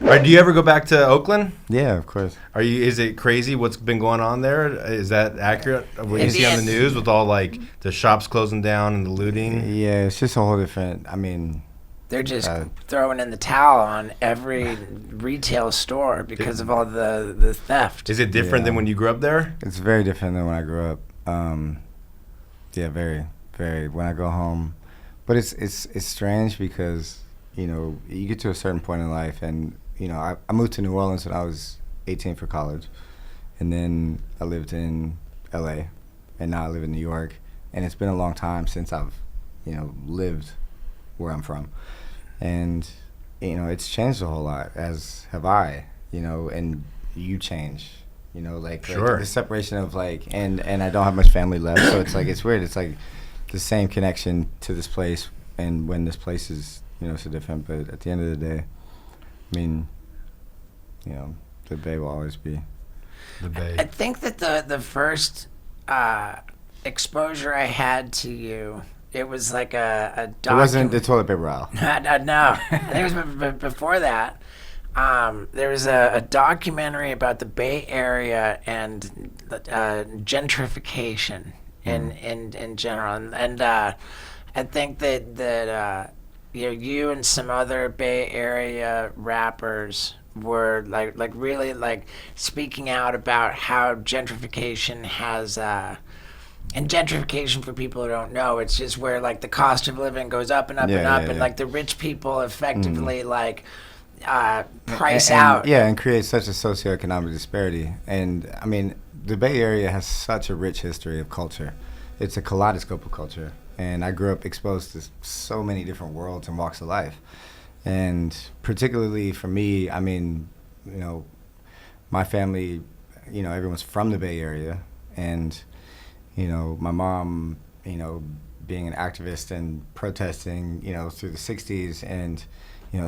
All right, do you ever go back to Oakland? Yeah, of course. Is it crazy what's been going on there? Is that accurate? What you see on the news with all like the shops closing down and the looting? Yeah, it's just a whole different. I mean, they're just throwing in the towel on every retail store because of all the theft. Is it different than when you grew up there? It's very different than when I grew up. Yeah, very, very. When I go home, but it's strange because you get to a certain point in life, and I moved to New Orleans when I was 18 for college, and then I lived in LA, and now I live in New York, and it's been a long time since I've lived where I'm from, and it's changed a whole lot, as have I, and you change. Sure. The separation of and I don't have much family left, so it's weird. It's like the same connection to this place, and when this place is so different. But at the end of the day, I mean, the Bay will always be the Bay. I think that the first exposure I had to you, it was like a It wasn't the toilet paper aisle. No, I think it was before that. There was a documentary about the Bay Area and gentrification in general, and I think that you and some other Bay Area rappers were like really speaking out about how gentrification has and gentrification, for people who don't know, it's just where the cost of living goes up and up and up, and the rich people effectively price out. Yeah, and create such a socioeconomic disparity. And I mean, the Bay Area has such a rich history of culture. It's a kaleidoscope of culture. And I grew up exposed to so many different worlds and walks of life. And particularly for me, I mean, my family, everyone's from the Bay Area. And, my mom, being an activist and protesting, through the 60s and,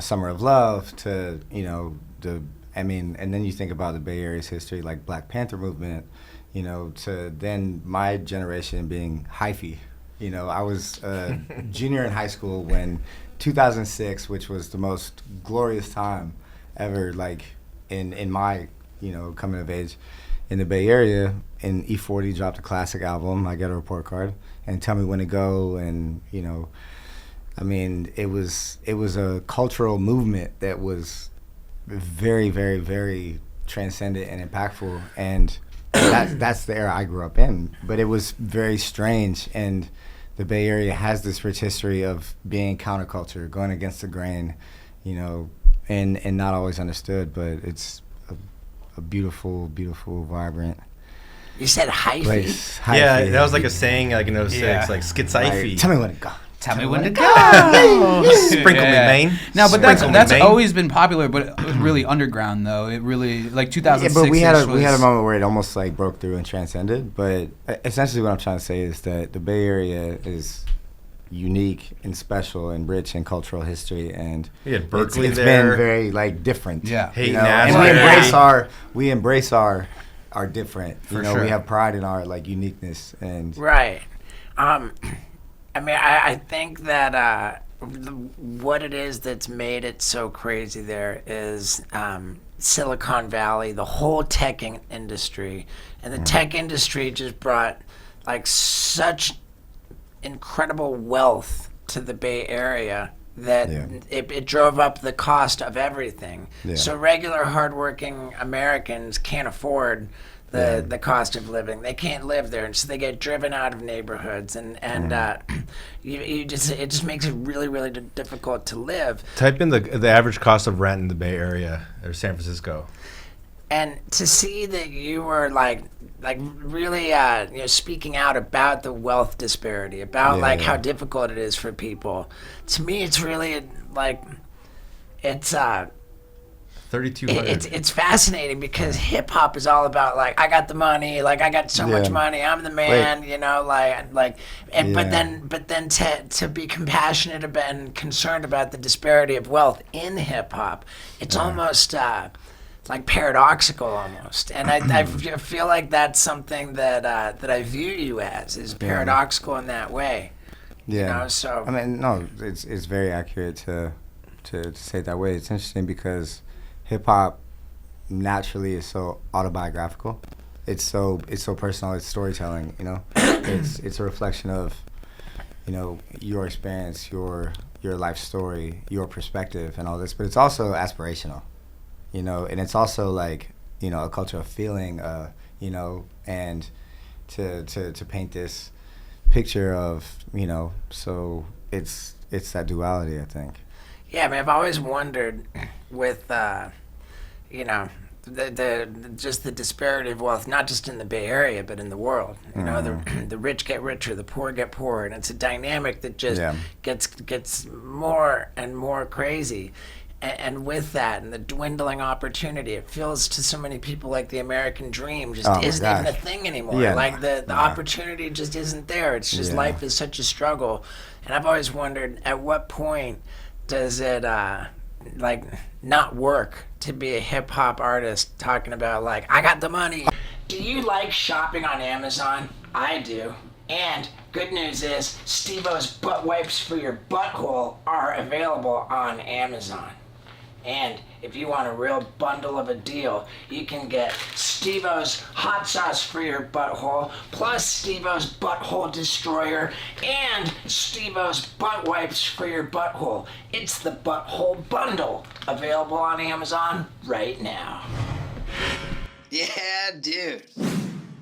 Summer of Love to, and then you think about the Bay Area's history, like Black Panther movement, to then my generation being hyphy. I was a junior in high school when 2006, which was the most glorious time ever, in my, coming of age in the Bay Area, and E40 dropped a classic album, I Get a Report Card, and Tell Me When to Go, and, I mean, it was a cultural movement that was very, very, very transcendent and impactful, and that's the era I grew up in. But it was very strange, and the Bay Area has this rich history of being counterculture, going against the grain, and not always understood. But it's a beautiful, beautiful, vibrant. You said hyphy. Place. Hyphy. Yeah, that was like a saying, in 06, like skitsiphy. Tell me when to go. Tell me when to go. Sprinkle me, man. No, but Sprinkle that's me, man. always been popular, but it was really underground though. It really 2006. Yeah, but we had a moment where it almost broke through and transcended. But essentially, what I'm trying to say is that the Bay Area is unique and special and rich in cultural history, and we had Berkeley it's there. been very different. Yeah, and we embrace our different. For sure. We have pride in our uniqueness and right. I mean, I think that what it is that's made it so crazy there is Silicon Valley, the whole tech industry. And the tech industry just brought such incredible wealth to the Bay Area that it drove up the cost of everything. Yeah. So regular hardworking Americans can't afford the cost of living. They can't live there, and so they get driven out of neighborhoods, and it just makes it really, really difficult to live. Type in the average cost of rent in the Bay Area or San Francisco. And to see that you were really speaking out about the wealth disparity, about how difficult it is for people. To me, it's really it's 3,200. It's fascinating because hip hop is all about I got the money, I got so much money, I'm the man, but then to be compassionate about and concerned about the disparity of wealth in hip hop, it's almost paradoxical almost, and I feel like that's something that I view you as is paradoxical in that way. Yeah. So I mean, no, it's very accurate to say it that way. It's interesting because hip hop naturally is so autobiographical. It's so personal. It's storytelling. You know, it's a reflection of, you know, your experience, your life story, your perspective, and all this. But it's also aspirational. You know, and it's also like, you know, a culture of feeling. You know, and to paint this picture of, you know, so it's that duality, I think. Yeah, I mean, I've always wondered with, you know, the just the disparity of wealth, not just in the Bay Area, but in the world. You know, the rich get richer, the poor get poorer, and it's a dynamic that just gets more and more crazy. And with that and the dwindling opportunity, it feels to so many people like the American dream just isn't even a thing anymore. Yeah, like the opportunity just isn't there. It's just life is such a struggle. And I've always wondered, at what point does it like not work to be a hip hop artist talking about like, I got the money? Do you like shopping on Amazon? I do. And good news is Steve-O's butt wipes for your butthole are available on Amazon. And if you want a real bundle of a deal, you can get Steve-O's hot sauce for your butthole, plus Steve-O's butthole destroyer, and Steve-O's butt wipes for your butthole. It's the butthole bundle, available on Amazon right now. Yeah, dude.